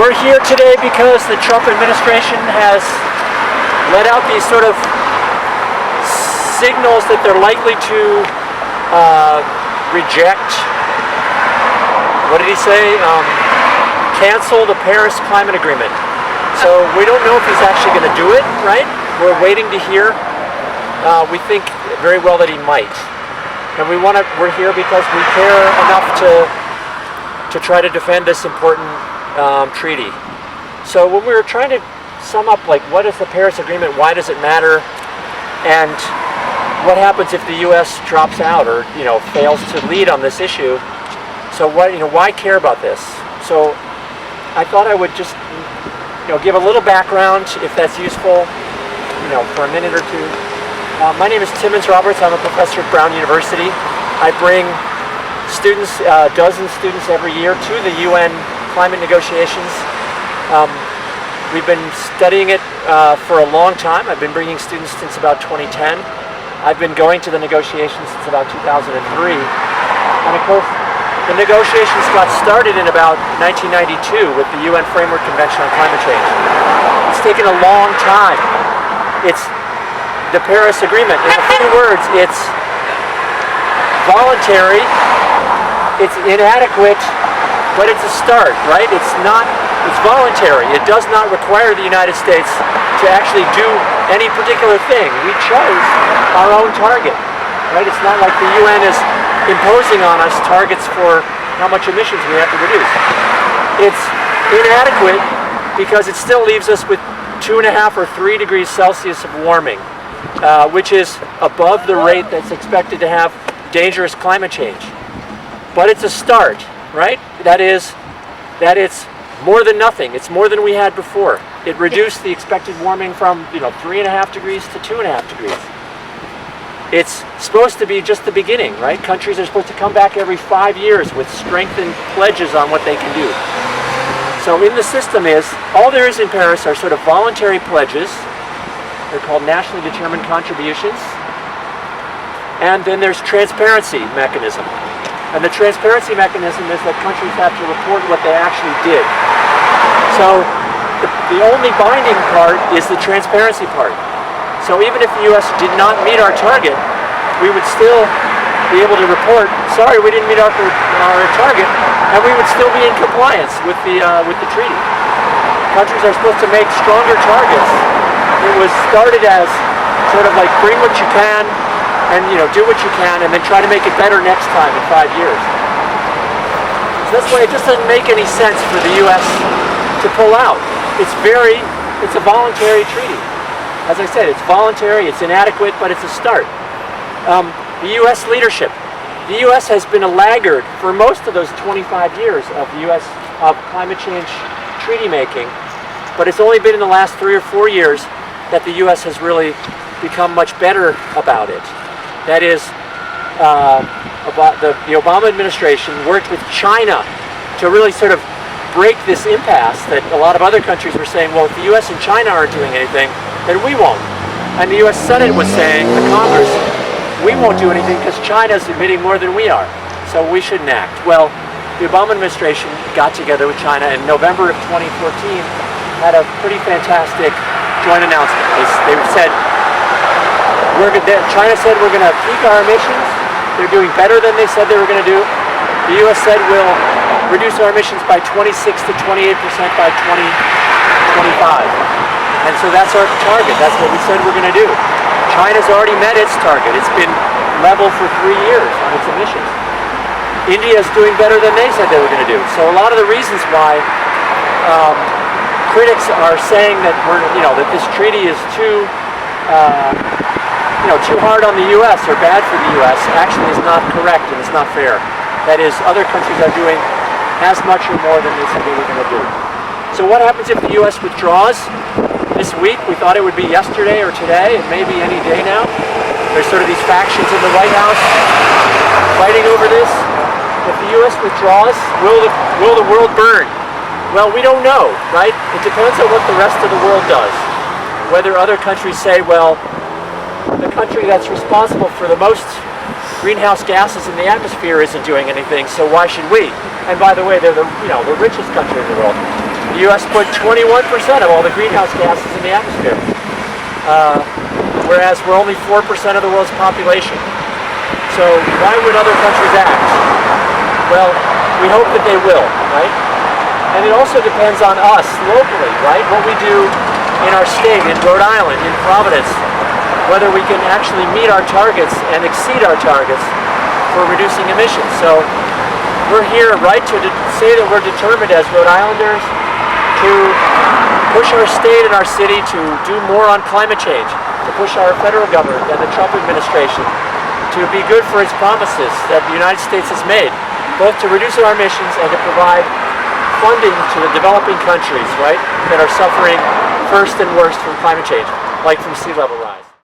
We're here today because the Trump administration has let out these sort of signals that they're likely to reject, what did he say? Cancel the Paris Climate Agreement. So we don't know if he's actually going to do it, right? We're waiting to hear. We think very well that he might. And we're here because we care enough to try to defend this important treaty. So when we were trying to sum up, like, what is the Paris Agreement, why does it matter, and what happens if the U.S. drops out or fails to lead on this issue? So why care about this? So I thought I would just give a little background, if that's useful, for a minute or two. My name is Timmons Roberts. I'm a professor at Brown University. I bring students, dozen students every year, to the UN climate negotiations. We've been studying it for a long time. I've been bringing students since about 2010. I've been going to the negotiations since about 2003. And of course, the negotiations got started in about 1992 with the UN Framework Convention on Climate Change. It's taken a long time. It's the Paris Agreement. In a few words, it's voluntary, it's inadequate, but it's a start, right? It's voluntary. It does not require the United States to actually do any particular thing. We chose our own target, right? It's not like the UN is imposing on us targets for how much emissions we have to reduce. It's inadequate because it still leaves us with 2.5 or 3 degrees Celsius of warming, which is above the rate that's expected to have dangerous climate change. But it's a start, right? That is, more than nothing. It's more than we had before. It reduced the expected warming from 3.5 degrees to 2.5 degrees. It's supposed to be just the beginning, right? Countries are supposed to come back every 5 years with strengthened pledges on what they can do. So in the system all there is in Paris are sort of voluntary pledges. They're called nationally determined contributions. And then there's transparency mechanism. And the transparency mechanism is that countries have to report what they actually did. So the only binding part is the transparency part. So even if the U.S. did not meet our target, we would still be able to report, sorry, we didn't meet our target, and we would still be in compliance with the treaty. Countries are supposed to make stronger targets. It was started as sort of like bring what you can, and do what you can, and then try to make it better next time in 5 years. So that's why it just doesn't make any sense for the U.S. to pull out. It's a voluntary treaty. As I said, it's voluntary, it's inadequate, but it's a start. The U.S. leadership. The U.S. has been a laggard for most of those 25 years of climate change treaty making, but it's only been in the last 3 or 4 years that the U.S. has really become much better about it. That is, about the Obama administration worked with China to really sort of break this impasse that a lot of other countries were saying, well, if the U.S. and China aren't doing anything, then we won't. And the U.S. Senate was saying, the Congress, we won't do anything because China's emitting more than we are, so we shouldn't act. Well, the Obama administration got together with China in November of 2014, had a pretty fantastic joint announcement. They said, China said we're going to peak our emissions. They're doing better than they said they were going to do. The U.S. said we'll reduce our emissions by 26 to 28% by 2025. And so that's our target. That's what we said we're going to do. China's already met its target. It's been level for 3 years on its emissions. India's doing better than they said they were going to do. So a lot of the reasons why critics are saying that that this treaty is too hard on the U.S. or bad for the U.S. actually is not correct, and it's not fair. That is, other countries are doing as much or more than they said they were going to do. So what happens if the U.S. withdraws? This week, we thought it would be yesterday or today, and maybe any day now. There's sort of these factions in the White House fighting over this. If the U.S. withdraws, will the world burn? Well, we don't know, right? It depends on what the rest of the world does. Whether other countries say, well, the country that's responsible for the most greenhouse gases in the atmosphere isn't doing anything, so why should we? And by the way, they're the richest country in the world. The U.S. put 21% of all the greenhouse gases in the atmosphere, whereas we're only 4% of the world's population. So why would other countries act? Well, we hope that they will, right? And it also depends on us locally, right? What we do in our state, in Rhode Island, in Providence, whether we can actually meet our targets and exceed our targets for reducing emissions. So we're here, right, to say that we're determined as Rhode Islanders to push our state and our city to do more on climate change, to push our federal government and the Trump administration to be good for its promises that the United States has made, both to reduce our emissions and to provide funding to the developing countries, right, that are suffering first and worst from climate change, like from sea level rise.